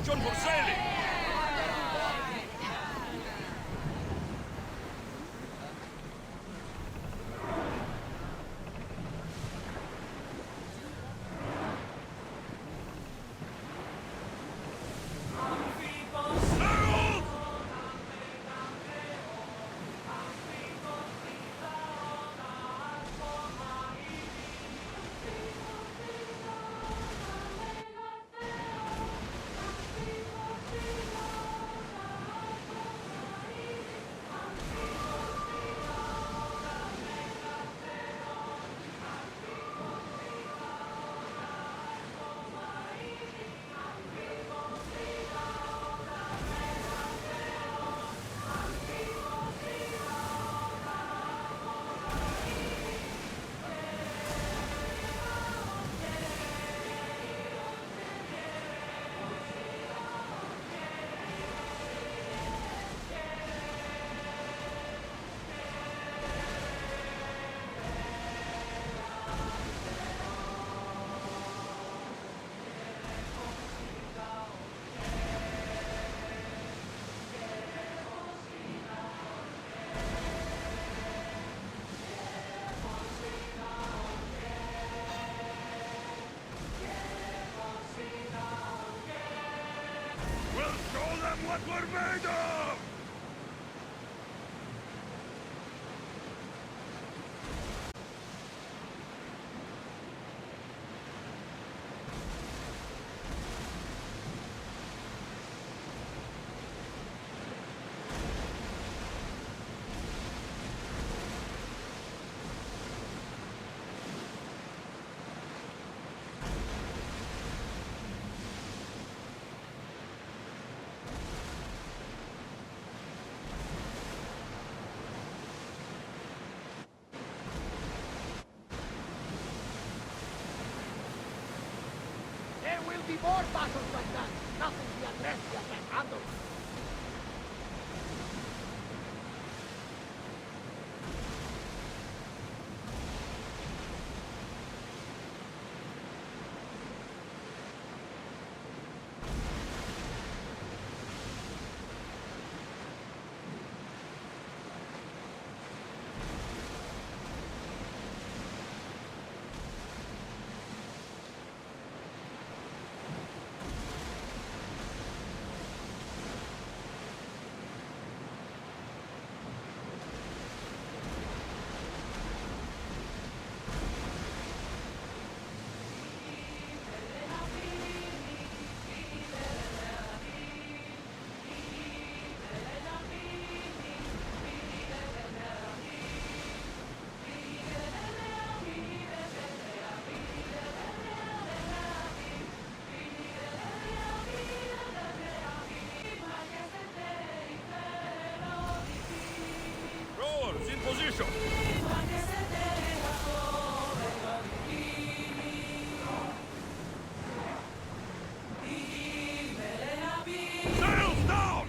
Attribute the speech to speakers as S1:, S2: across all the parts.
S1: position for sailing! What we're made of!
S2: There will be more battles like that. Nothing the Agressia can handle.
S1: Rowers in position! Sails down!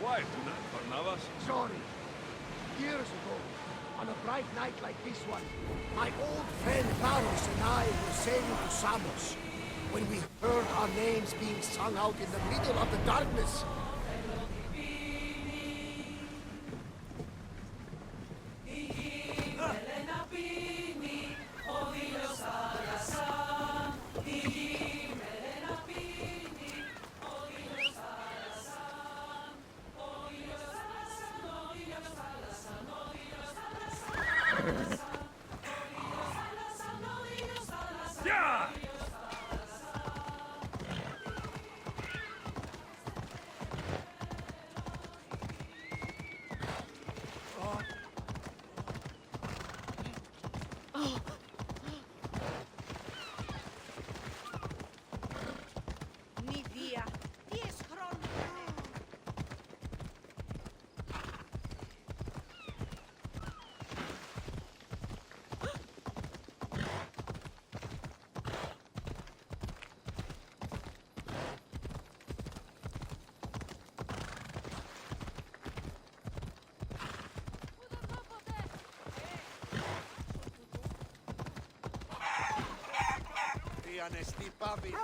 S1: Quiet tonight, Barnabas.
S2: Sorry. Years ago, on a bright night like this one, my old friend Paros and I were sailing to Samos when we heard our names being sung out in the middle of the darkness.
S1: Yeah!
S2: ανεστή πάβη.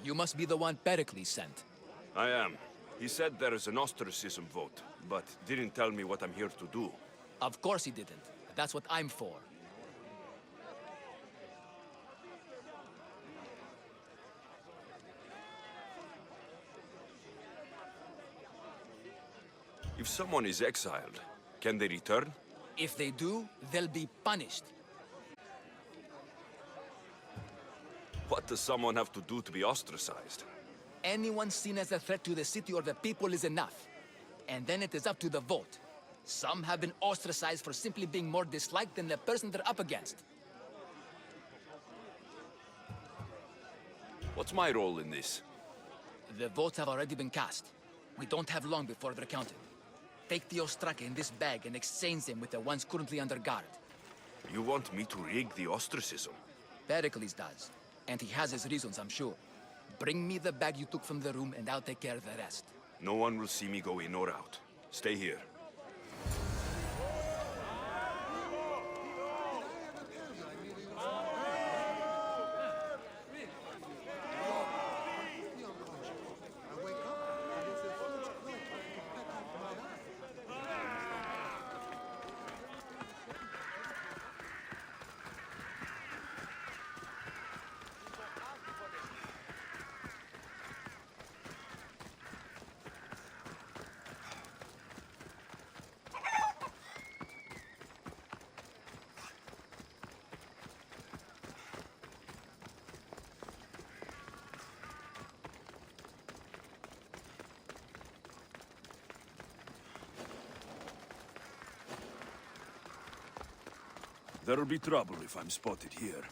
S3: You must be the one Pericles sent.
S1: I am. He said there is an ostracism vote, but didn't tell me what I'm here to do.
S3: Of course he didn't. That's what I'm for.
S1: If someone is exiled, can they return?
S3: If they do, they'll be punished.
S1: What does someone have to do to be ostracized?
S3: Anyone seen as a threat to the city or the people is enough. And then it is up to the vote. Some have been ostracized for simply being more disliked than the person they're up against.
S1: What's my role in this?
S3: The votes have already been cast. We don't have long before they're counted. Take the Ostraka in this bag and exchange them with the ones currently under guard.
S1: You want me to rig the ostracism?
S3: Pericles does. And he has his reasons, I'm sure. Bring me the bag you took from the room and I'll take care of the rest.
S1: No one will see me go in or out. Stay here. There'll be trouble if I'm spotted here.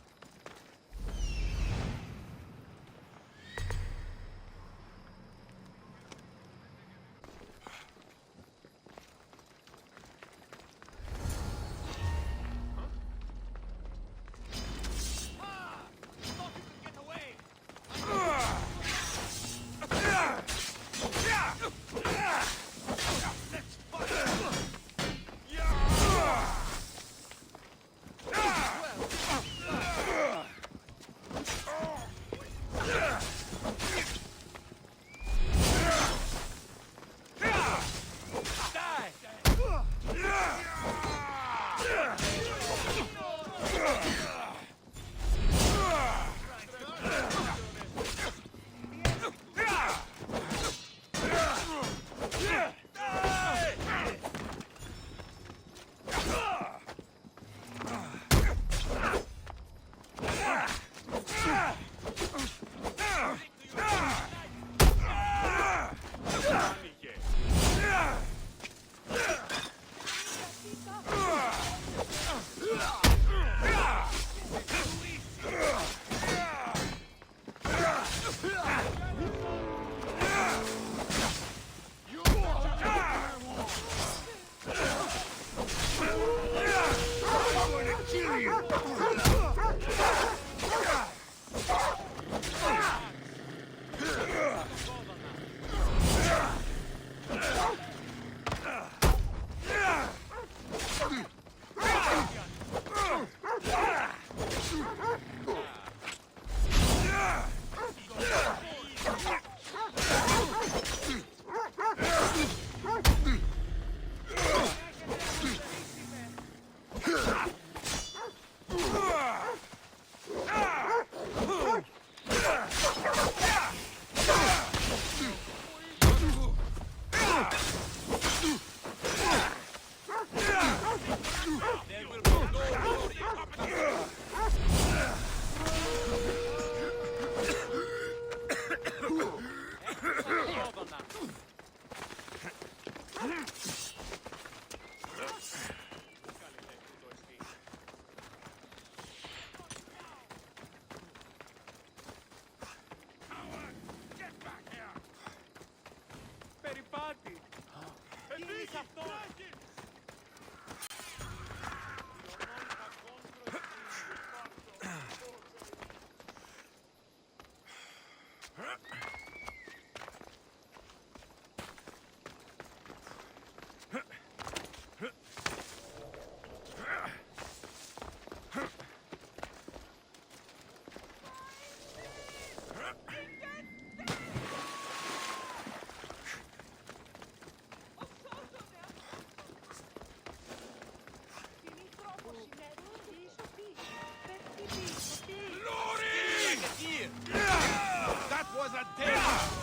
S4: That was a dare!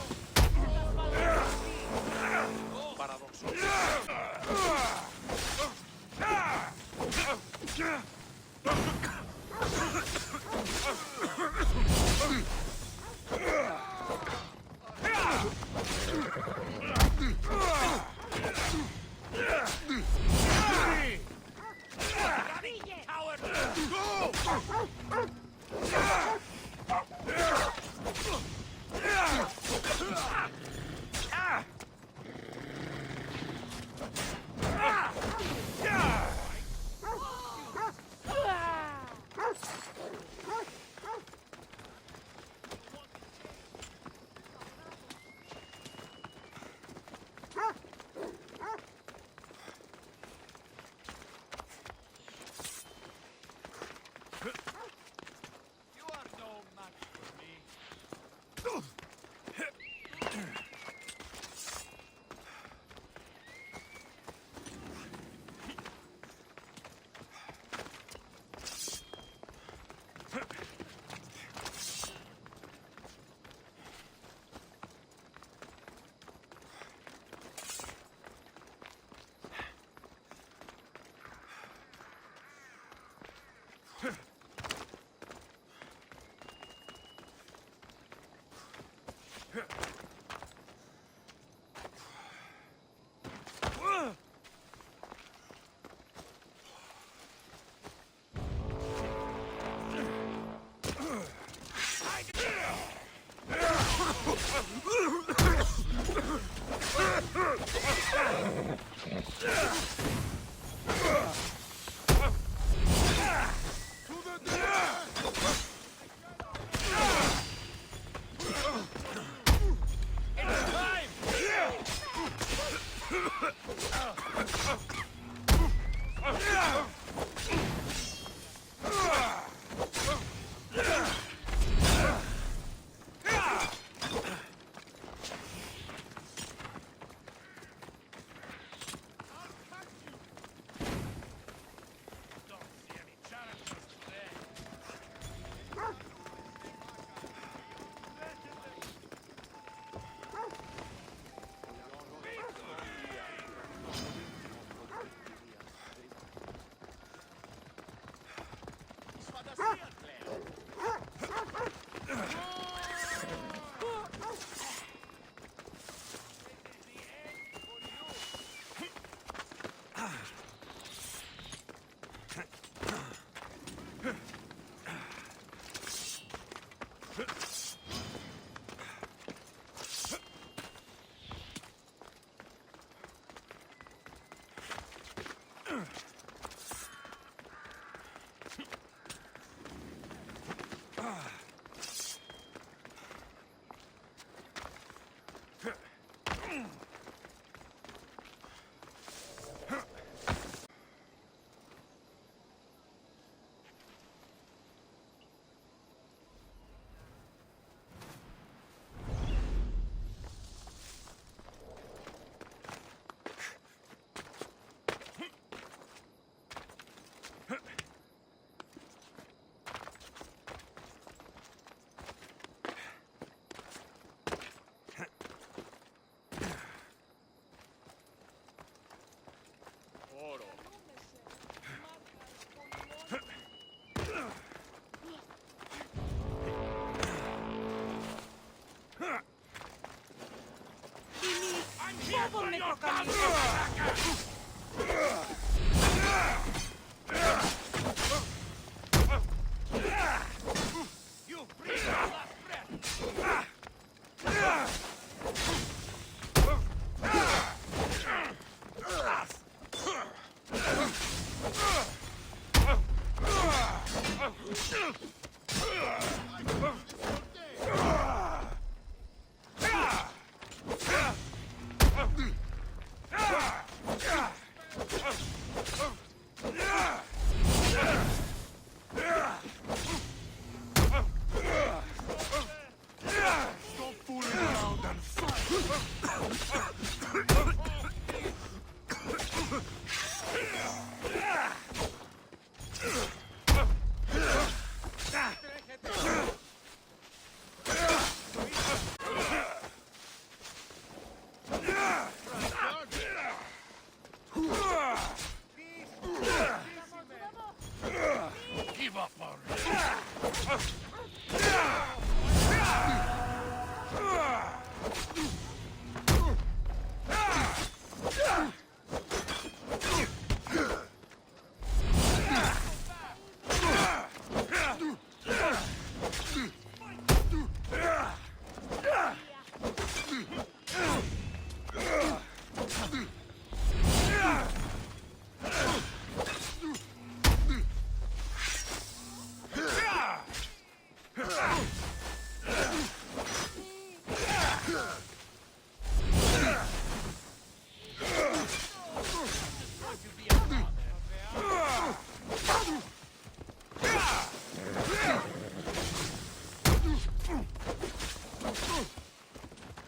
S4: Give up already.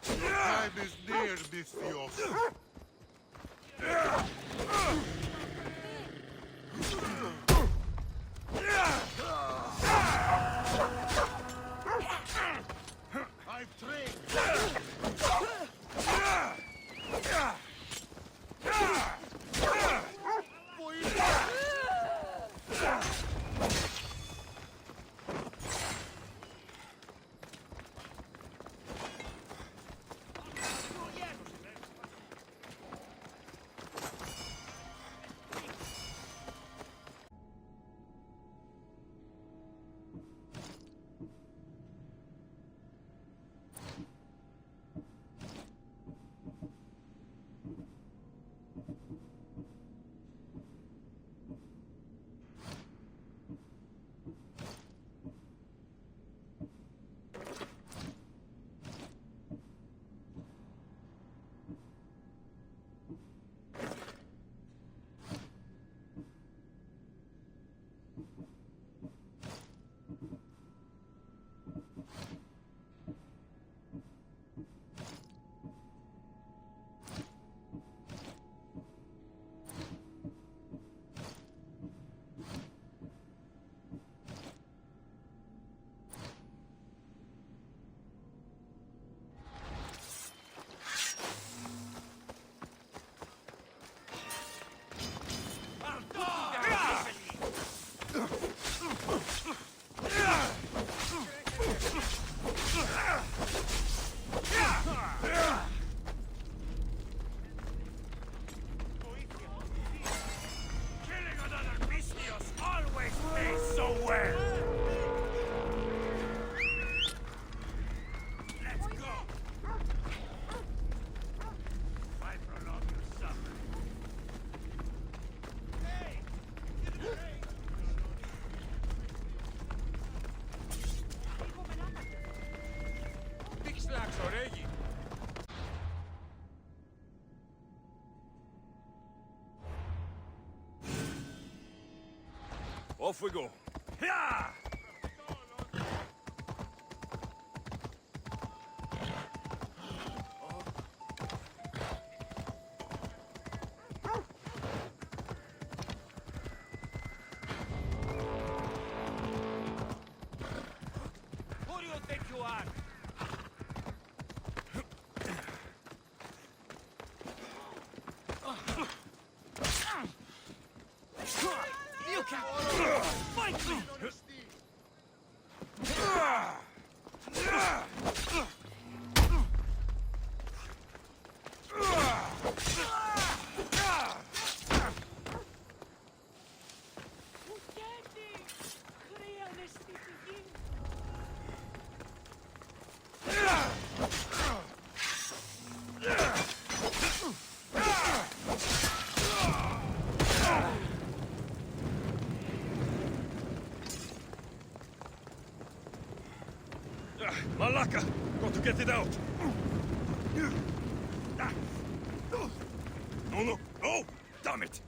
S4: Time is near, Misthios. I've trained. Killing another Misthios always pays so well. Let's go. Why prolong your suffering? Hey! Big slacks already.
S1: Off we go. Yeah!
S4: Who do you think you are?
S3: You can't fight me!
S1: Malaka! Got to get it out! No, no, no! Damn it!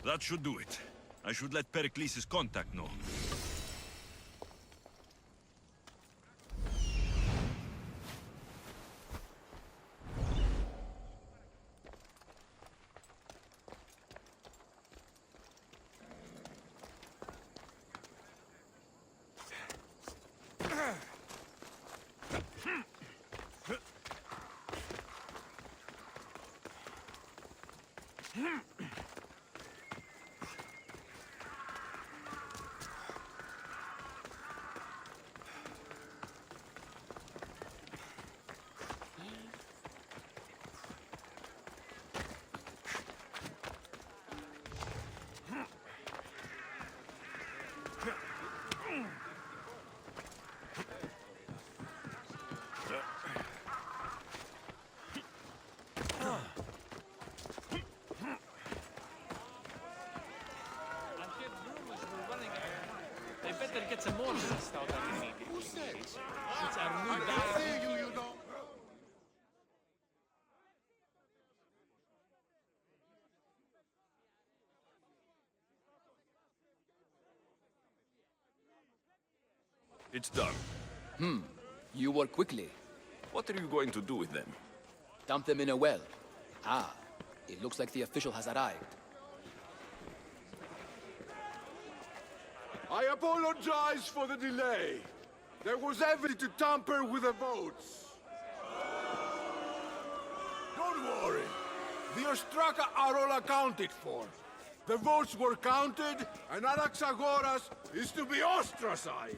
S1: That should do it. I should let Pericles' contact know.
S5: They better get some more list out of me. Who says? It's our new guy.
S2: you know.
S1: It's done.
S3: You work quickly.
S1: What are you going to do with them?
S3: Dump them in a well. Ah, it looks like the official has arrived.
S2: I apologize for the delay. There was evidence to tamper with the votes. Don't worry. The Ostraka are all accounted for. The votes were counted, and Anaxagoras is to be ostracized.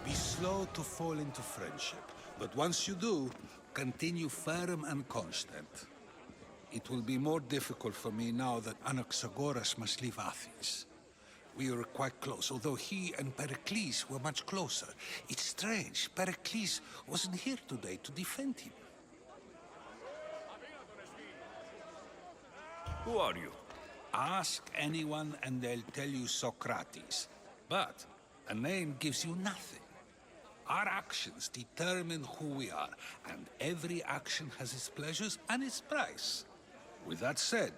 S6: Be slow to fall into friendship, but once you do, continue firm and constant. It will be more difficult for me now that Anaxagoras must leave Athens. We were quite close, although he and Pericles were much closer. It's strange, Pericles wasn't here today to defend him.
S1: Who are you?
S6: Ask anyone and they'll tell you Socrates. But a name gives you nothing. Our actions determine who we are, and every action has its pleasures and its price. With that said,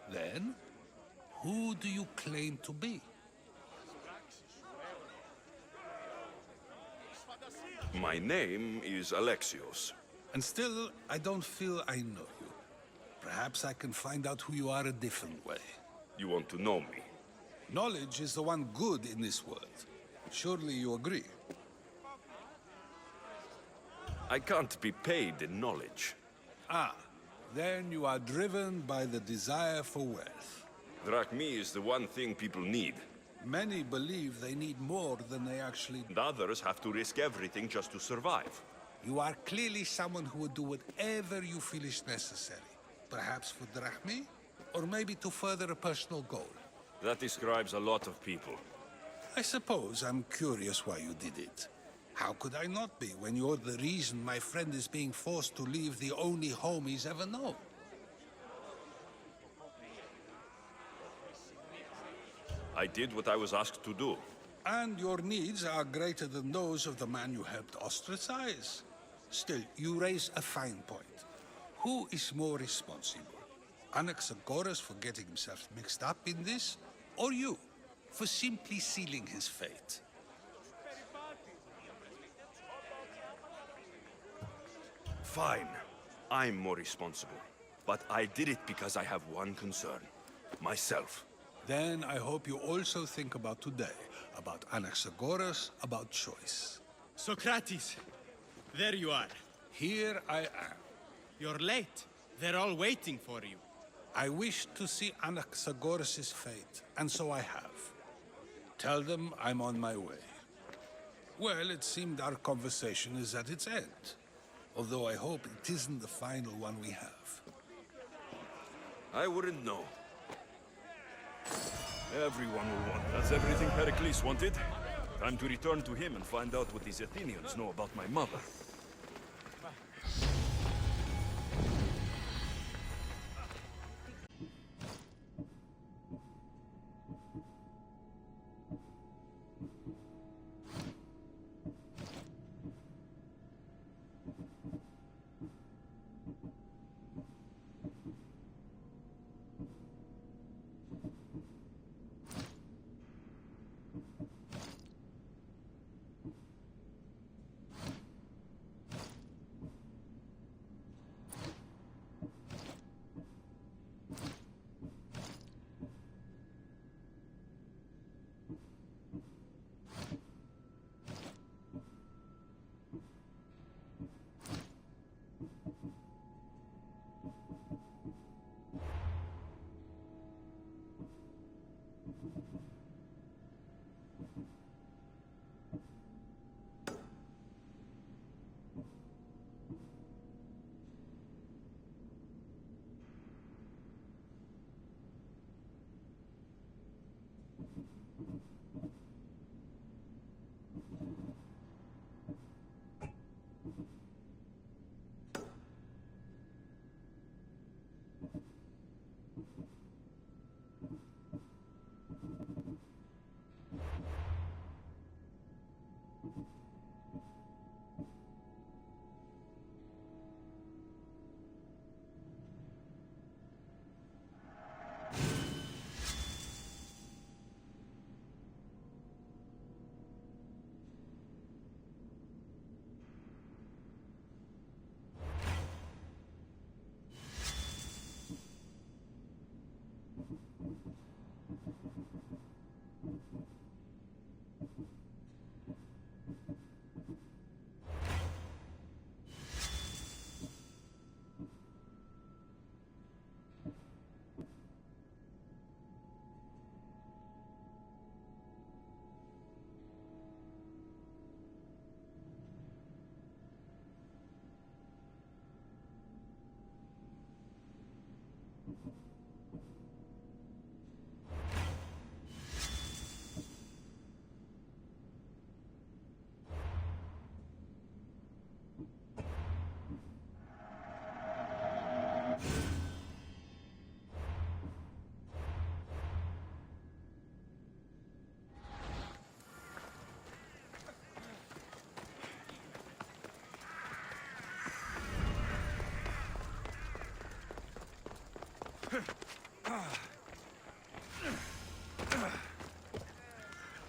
S6: then, who do you claim to be?
S1: My name is Alexios.
S6: And still, I don't feel I know you. Perhaps I can find out who you are a different way.
S1: You want to know me?
S6: Knowledge is the one good in this world. Surely you agree?
S1: I can't be paid in knowledge.
S6: Ah, then you are driven by the desire for wealth.
S1: Drachmi is the one thing people need.
S6: Many believe they need more than they actually do.
S1: And others have to risk everything just to survive.
S6: You are clearly someone who would do whatever you feel is necessary. Perhaps for drachmi, or maybe to further a personal goal.
S1: That describes a lot of people.
S6: I suppose I'm curious why you did it. How could I not be when you're the reason my friend is being forced to leave the only home he's ever known?
S1: I did what I was asked to do.
S6: And your needs are greater than those of the man you helped ostracize. Still, you raise a fine point. Who is more responsible? Anaxagoras for getting himself mixed up in this, or you, for simply sealing his fate?
S1: Fine. I'm more responsible. But I did it because I have one concern. Myself.
S6: Then I hope you also think about today, about Anaxagoras, about choice.
S7: Socrates, there you are.
S6: Here I am.
S7: You're late. They're all waiting for you.
S6: I wish to see Anaxagoras' fate, and so I have. Tell them I'm on my way. Well, it seemed our conversation is at its end. Although I hope it isn't the final one we have.
S1: I wouldn't know. Everyone will want. That's everything Pericles wanted. Time to return to him and find out what these Athenians know about my mother.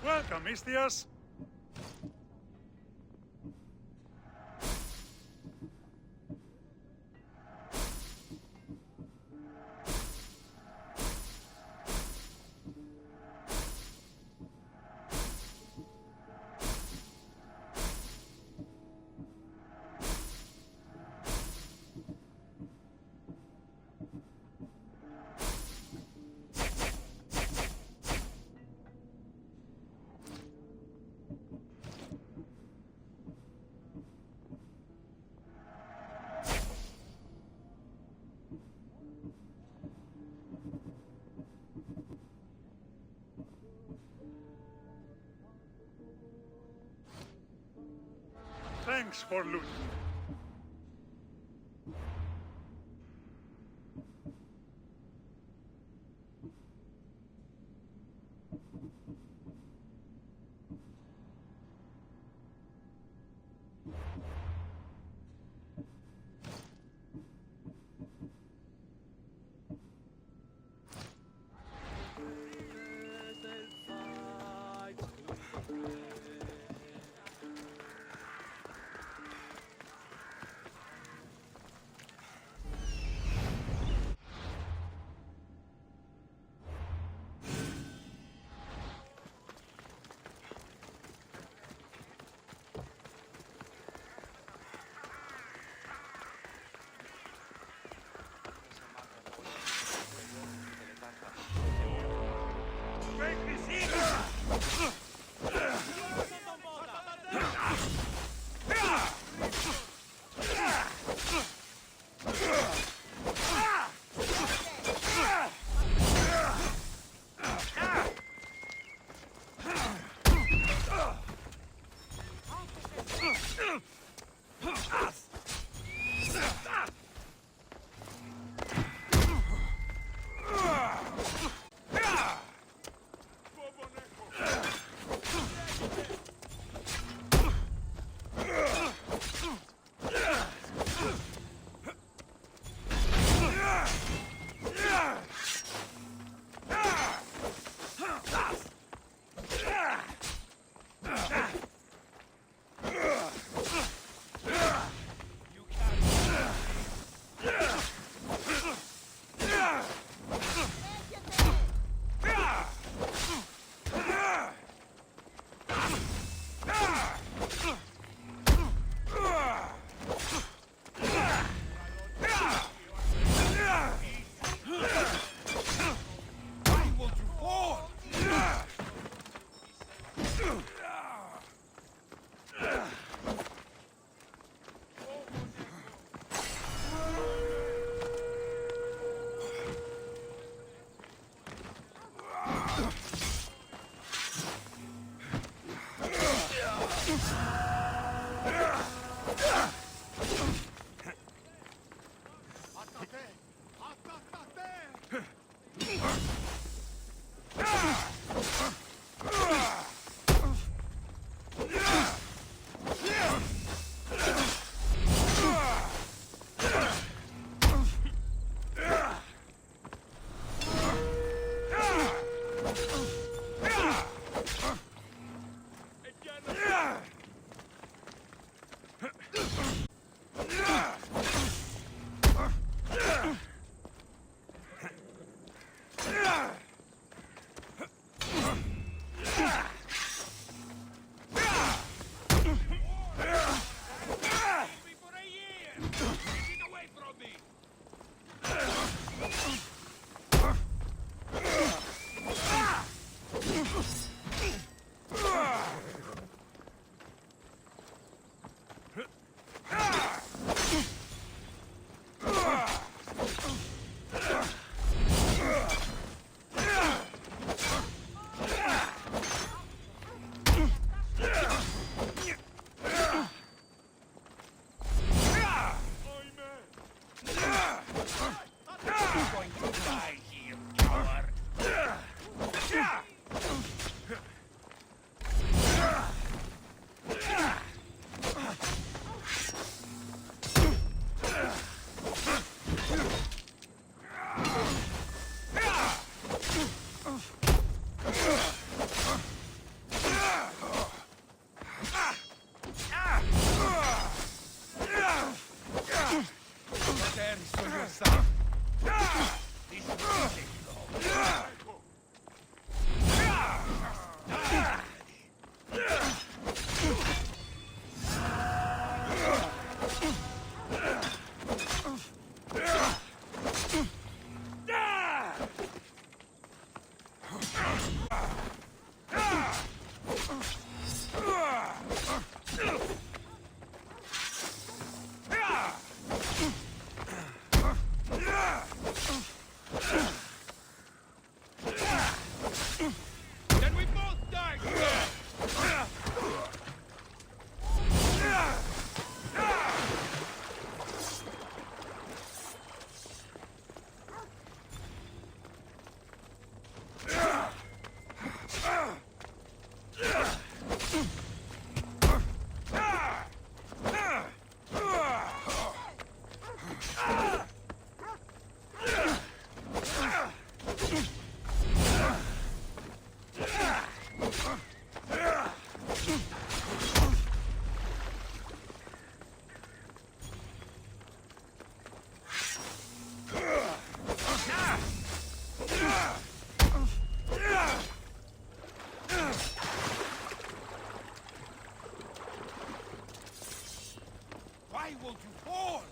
S4: Welcome, Istias. Thanks for looting.
S2: trampled you all!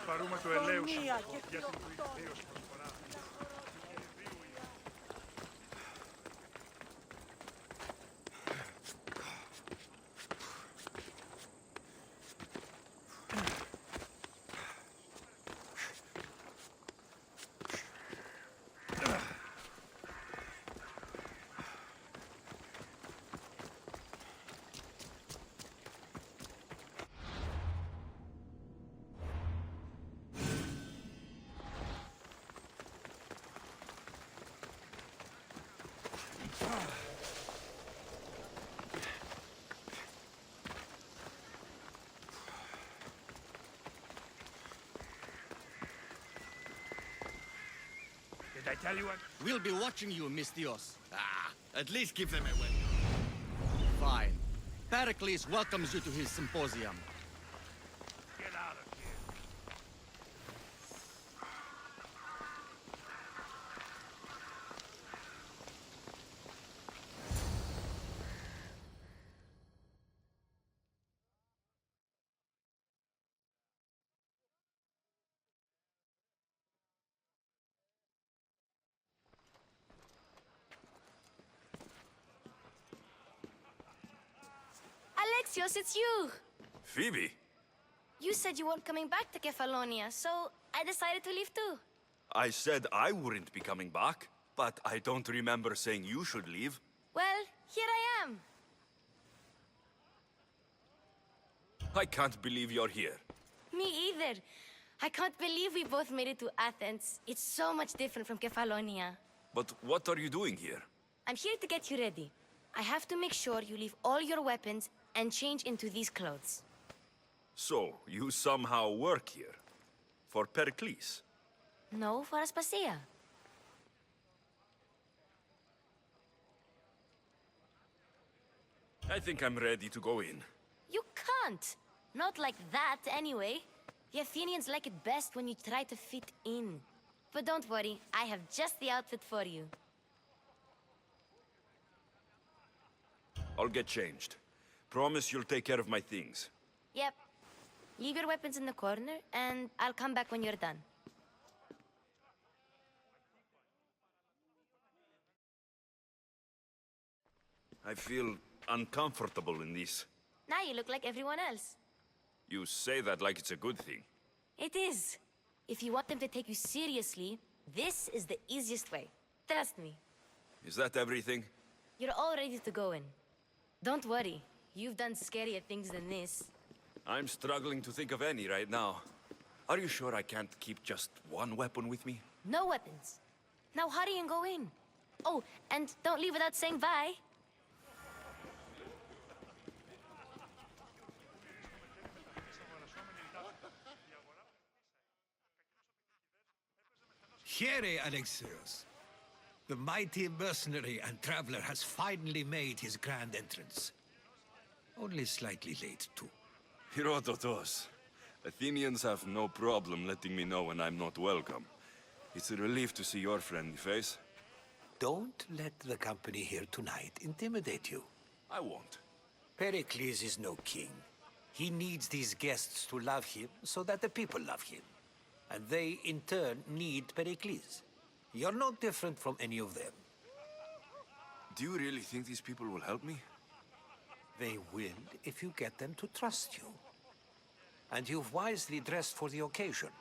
S4: Παρούμε του ελέους για την βίωση προσφορά. Did I tell you what?
S7: We'll be watching you, Mistios. At least give them a welcome. Fine. Pericles welcomes you to his symposium.
S4: Get out of here.
S8: Alexios, it's you!
S1: Phoebe?
S8: You said you weren't coming back to Kefalonia, so I decided to leave too.
S1: I said I wouldn't be coming back, but I don't remember saying you should leave.
S8: Well, here I am.
S1: I can't believe you're here.
S8: Me either. I can't believe we both made it to Athens. It's so much different from Kefalonia.
S1: But what are you doing here?
S8: I'm here to get you ready. I have to make sure you leave all your weapons and change into these clothes.
S1: So, you somehow work here? For Pericles?
S8: No, for Aspasia.
S1: I think I'm ready to go in.
S8: You can't. Not like that, anyway. The Athenians like it best when you try to fit in. But don't worry, I have just the outfit for you.
S1: I'll get changed. Promise you'll take care of my things.
S8: Yep. Leave your weapons in the corner, and I'll come back when you're done.
S1: I feel uncomfortable in this.
S8: Now you look like everyone else.
S1: You say that like it's a good thing.
S8: It is. If you want them to take you seriously, this is the easiest way. Trust me.
S1: Is that everything?
S8: You're all ready to go in. Don't worry. You've done scarier things than this.
S1: I'm struggling to think of any right now. Are you sure I can't keep just one weapon with me?
S8: No weapons. Now hurry and go in. Oh, and don't leave without saying bye.
S9: Here, Alexios. The mighty mercenary and traveler has finally made his grand entrance. Only slightly late, too.
S1: Herodotos. Athenians have no problem letting me know when I'm not welcome. It's a relief to see your friendly face.
S2: Don't let the company here tonight intimidate you.
S1: I won't.
S2: Pericles is no king. He needs these guests to love him so that the people love him. And they, in turn, need Pericles. You're no different from any of them.
S1: Do you really think these people will help me?
S2: They will if you get them to trust you. And you've wisely dressed for the occasion.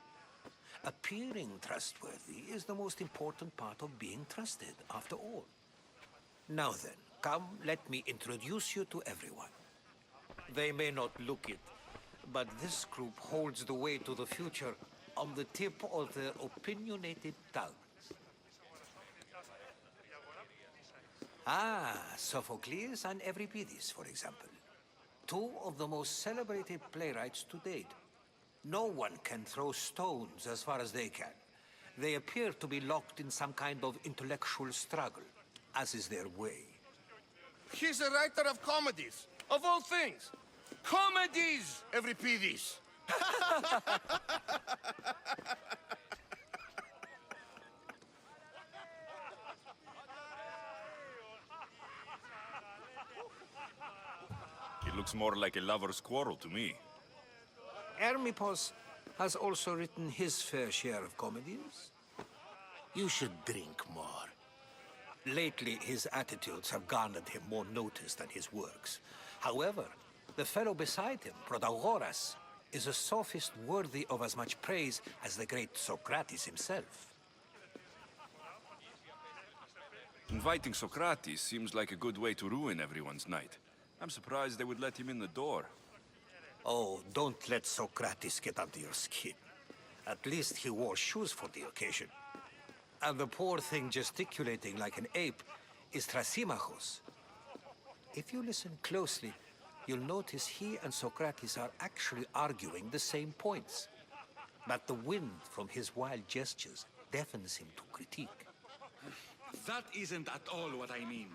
S9: Appearing trustworthy is the most important part of being trusted, after all. Now then, come, let me introduce you to everyone. They may not look it, but this group holds the way to the future on the tip of their opinionated tongues. Ah, Sophocles and Euripides, for example. Two of the most celebrated playwrights to date. No one can throw stones as far as they can. They appear to be locked in some kind of intellectual struggle, as is their way.
S2: He's a writer of comedies, of all things. Comedies, Euripides.
S1: It looks more like a lover's quarrel to me.
S9: Hermippos has also written his fair share of comedies. You should drink more. Lately, his attitudes have garnered him more notice than his works. However, the fellow beside him, Protagoras, is a sophist worthy of as much praise as the great Socrates himself.
S1: Inviting Socrates seems like a good way to ruin everyone's night. I'm surprised they would let him in the door.
S9: Oh, don't let Socrates get under your skin. At least he wore shoes for the occasion. And the poor thing gesticulating like an ape is Thrasymachos. If you listen closely, you'll notice he and Socrates are actually arguing the same points. But the wind from his wild gestures deafens him to critique.
S6: That isn't at all what I mean.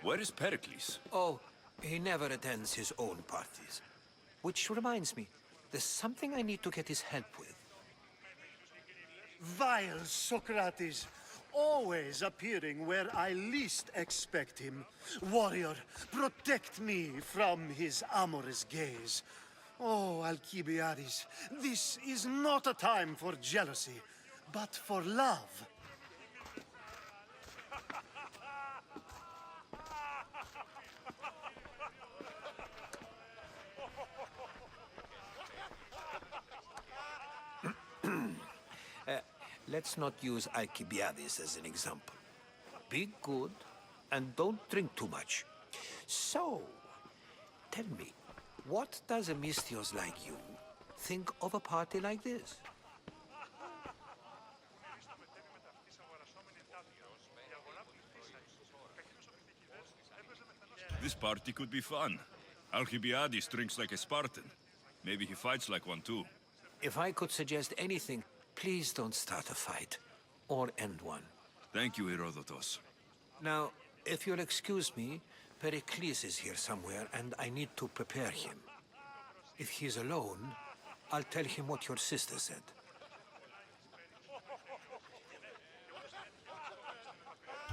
S1: Where is Pericles?
S9: Oh, he never attends his own parties. Which reminds me, there's something I need to get his help with.
S10: Vile Socrates, always appearing where I least expect him. Warrior, protect me from his amorous gaze. Oh, Alcibiades, this is not a time for jealousy, but for love.
S9: Let's not use Alcibiades as an example. Be good, and don't drink too much. So, tell me, what does a Mystios like you think of a party like this?
S1: This party could be fun. Alcibiades drinks like a Spartan. Maybe he fights like one too.
S9: If I could suggest anything, please don't start a fight, or end one.
S1: Thank you, Herodotus.
S9: Now, if you'll excuse me, Pericles is here somewhere, and I need to prepare him. If he's alone, I'll tell him what your sister said.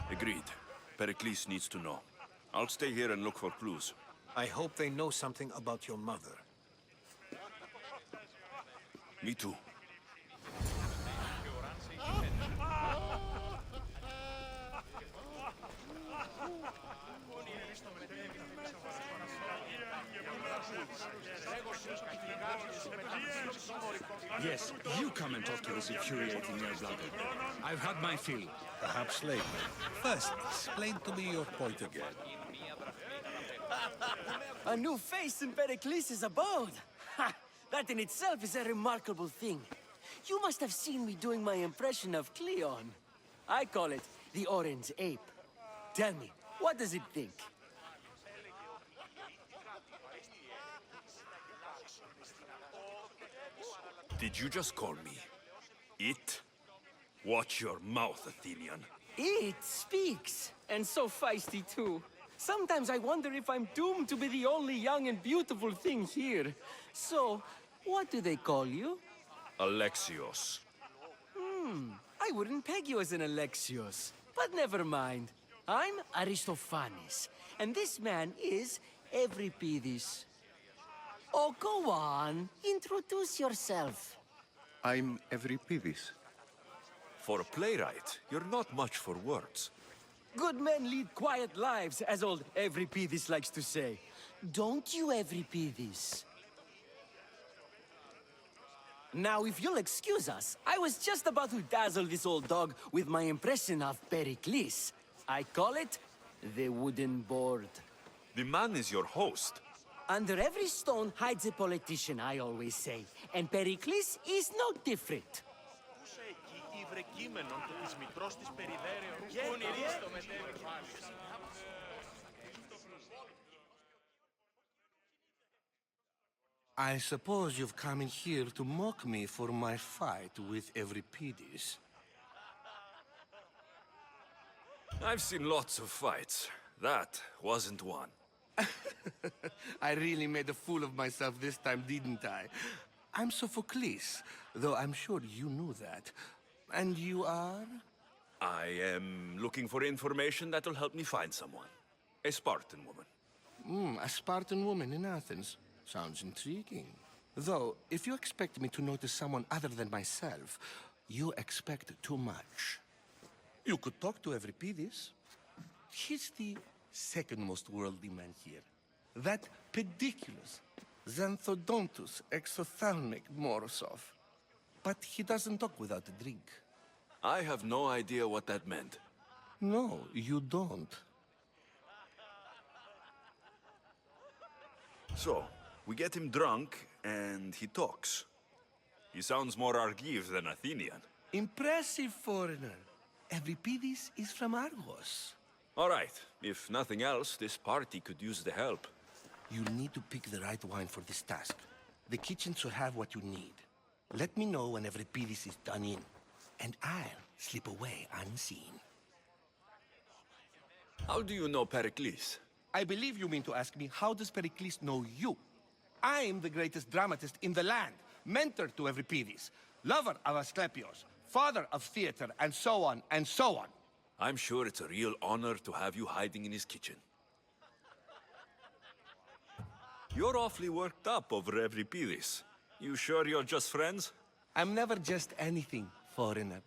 S1: Agreed. Pericles needs to know. I'll stay here and look for clues.
S9: I hope they know something about your mother.
S1: Me too.
S6: Yes, you come and talk to this infuriating air-blunter. I've had my fill.
S11: Perhaps later. First, explain to me your point again.
S12: A new face in Pericles' abode! Ha! That in itself is a remarkable thing. You must have seen me doing my impression of Cleon. I call it the Orange Ape. Tell me, what does it think?
S1: Did you just call me it? Watch your mouth, Athenian.
S12: It speaks, and so feisty too. Sometimes I wonder if I'm doomed to be the only young and beautiful thing here. So, what do they call you?
S1: Alexios.
S12: I wouldn't peg you as an Alexios. But never mind. I'm Aristophanes, and this man is Euripides. Oh, go on. Introduce yourself.
S11: I'm Euripides.
S1: For a playwright, you're not much for words.
S12: Good men lead quiet lives, as old Euripides likes to say. Don't you, Euripides? Now, if you'll excuse us, I was just about to dazzle this old dog with my impression of Pericles. I call it the wooden board.
S1: The man is your host.
S12: Under every stone hides a politician, I always say. And Pericles is no different.
S9: I suppose you've come in here to mock me for my fight with Euripides.
S1: I've seen lots of fights. That wasn't one.
S9: I really made a fool of myself this time, didn't I? I'm Sophocles, though I'm sure you knew that. And you are?
S1: I am looking for information that will help me find someone. A Spartan woman.
S9: A Spartan woman in Athens. Sounds intriguing. Though, if you expect me to notice someone other than myself, you expect too much. You could talk to Euripides. He's the second most worldly man here. That pediculous, xanthodontus exophthalmic Morosov. But he doesn't talk without a drink.
S1: I have no idea what that meant.
S9: No, you don't.
S1: So, we get him drunk, and he talks. He sounds more Argive than Athenian.
S9: Impressive, foreigner. Euripides is from Argos.
S1: All right. If nothing else, this party could use the help.
S9: You need to pick the right wine for this task. The kitchen should have what you need. Let me know when Euripides is done in, and I'll slip away unseen.
S1: How do you know Pericles?
S9: I believe you mean to ask me, how does Pericles know you? I'm the greatest dramatist in the land, mentor to Euripides, lover of Asclepios, father of theater, and so on, and so on.
S1: I'm sure it's a real honor to have you hiding in his kitchen. You're awfully worked up over Euripides. You sure you're just friends?
S9: I'm never just anything, foreigner.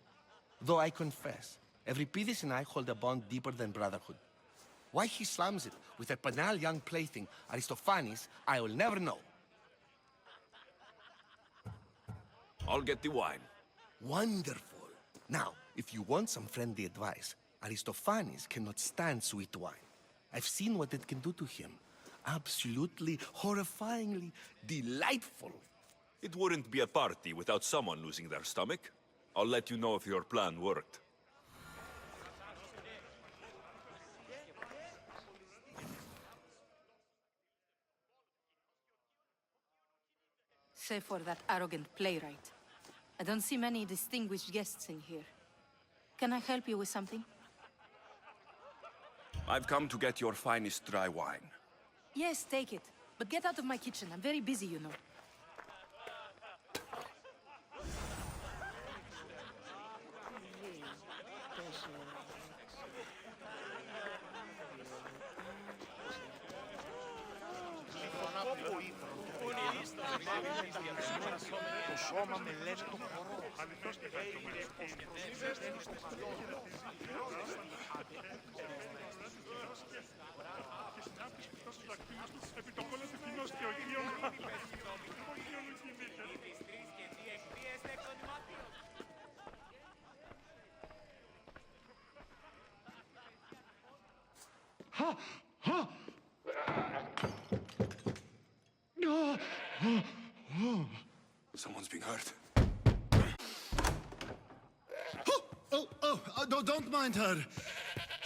S9: Though I confess, Euripides and I hold a bond deeper than brotherhood. Why he slams it with a banal young plaything, Aristophanes, I will never know.
S1: I'll get the wine.
S9: Wonderful. Now, if you want some friendly advice, Aristophanes cannot stand sweet wine. I've seen what it can do to him. Absolutely, horrifyingly delightful.
S1: It wouldn't be a party without someone losing their stomach. I'll let you know if your plan worked.
S13: Save for that arrogant playwright. I don't see many distinguished guests in here. Can I help you with something?
S1: I've come to get your finest dry wine.
S13: Yes, take it. But get out of my kitchen. I'm very busy, you know.
S4: Το σώμα με λες το χορό.
S1: Someone's being hurt.
S10: Don't mind her.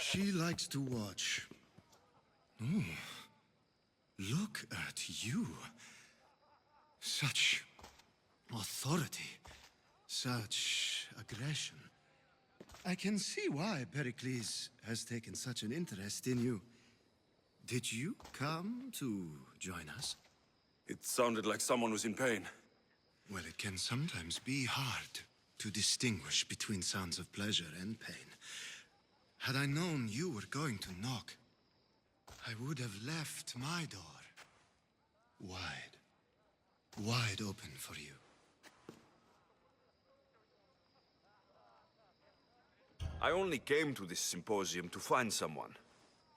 S10: She likes to watch. Look at you. Such authority. Such aggression. I can see why Pericles has taken such an interest in you. Did you come to join us?
S1: It sounded like someone was in pain.
S10: Well, it can sometimes be hard to distinguish between sounds of pleasure and pain. Had I known you were going to knock, I would have left my door wide open for you.
S1: I only came to this symposium to find someone.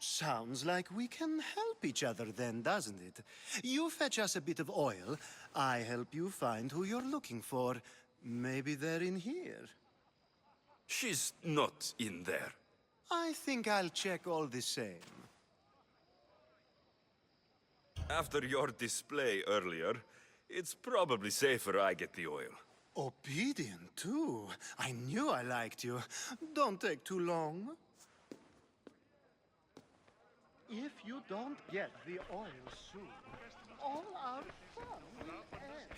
S10: Sounds like we can help each other then, doesn't it? You fetch us a bit of oil, I help you find who you're looking for. Maybe they're in here.
S1: She's not in there.
S10: I think I'll check all the same.
S1: After your display earlier, it's probably safer I get the oil.
S10: Obedient, too. I knew I liked you. Don't take too long. If you don't get the oil soon, all our fun will end.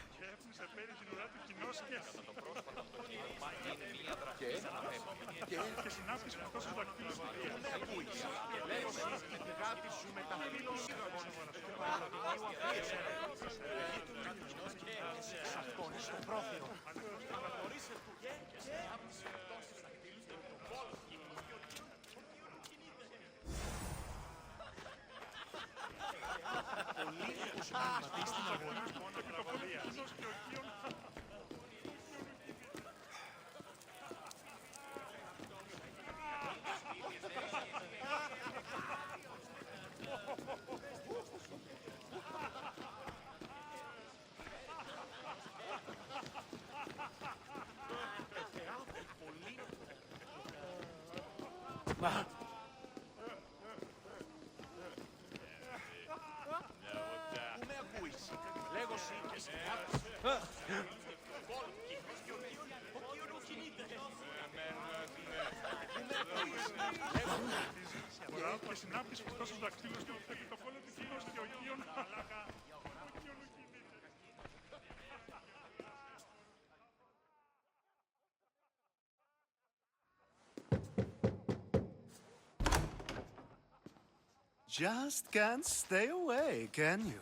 S10: Just can't stay away, can you?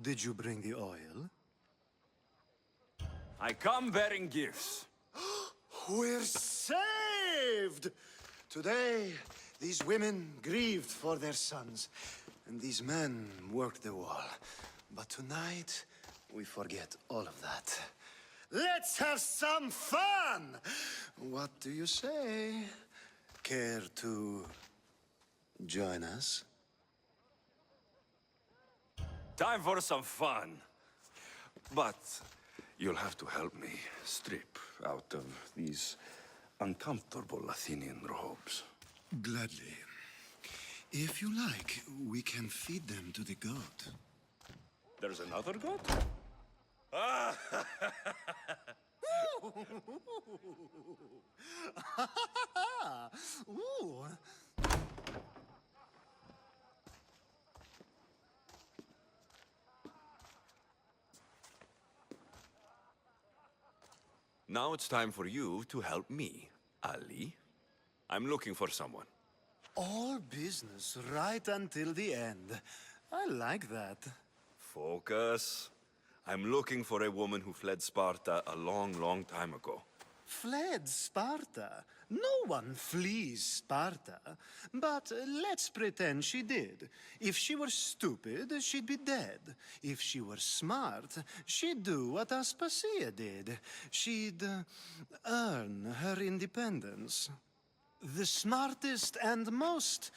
S10: Did you bring the oil?
S1: I come bearing gifts.
S10: We're saved! Today, these women grieved for their sons, and these men worked the wall. But tonight, we forget all of that. Let's have some fun! What do you say? Care to join us?
S1: Time for some fun. But you'll have to help me strip out of these uncomfortable Athenian robes.
S10: Gladly. If you like, we can feed them to the god.
S1: There's another god?
S10: Ooh.
S1: Now it's time for you to help me, Ali. I'm looking for someone.
S10: All business right until the end. I like that.
S1: Focus. I'm looking for a woman who fled Sparta a long, long time ago.
S10: Fled Sparta? No one flees Sparta. But let's pretend she did. If she were stupid, she'd be dead. If she were smart, she'd do what Aspasia did. She'd earn her independence. The smartest and most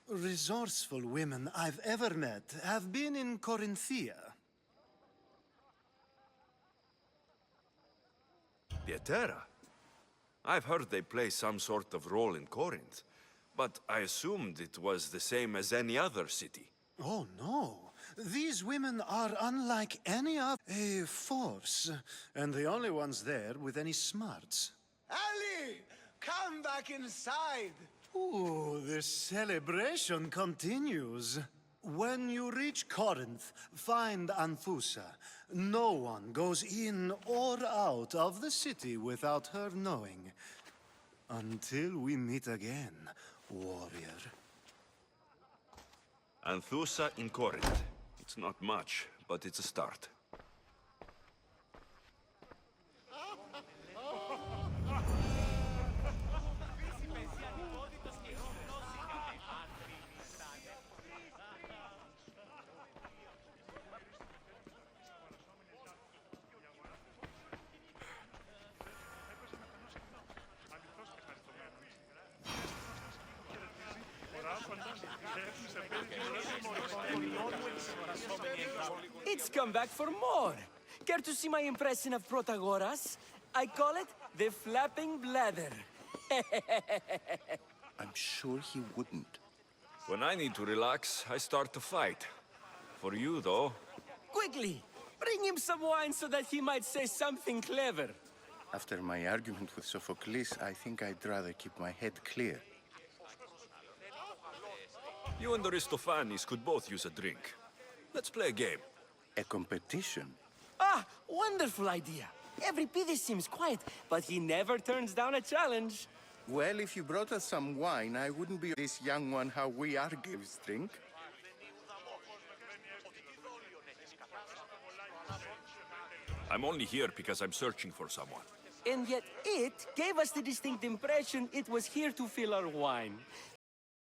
S10: resourceful women I've ever met have been in Corinthia.
S1: Pietera? I've heard they play some sort of role in Corinth, but I assumed it was the same as any other city.
S10: Oh, no. These women are unlike any other. A force, and the only ones there with any smarts.
S2: Ali! Come back inside!
S10: Ooh, the celebration continues. When you reach Corinth, find Anthusa. No one goes in or out of the city without her knowing. Until we meet again, warrior.
S1: Anthusa in Corinth. It's not much, but it's a start.
S12: It's come back for more. Care to see my impression of Protagoras? I call it the flapping bladder.
S14: I'm sure he wouldn't.
S1: When I need to relax, I start to fight. For you, though.
S12: Quickly, bring him some wine so that he might say something clever.
S14: After my argument with Sophocles, I think I'd rather keep my head clear.
S1: You and Aristophanes could both use a drink. Let's play a game.
S14: A competition?
S12: Ah, wonderful idea. Every Pidis seems quiet, but he never turns down a challenge.
S14: Well, if you brought us some wine, I wouldn't be this young one how we Argives drink.
S1: I'm only here because I'm searching for someone.
S12: And yet it gave us the distinct impression it was here to fill our wine.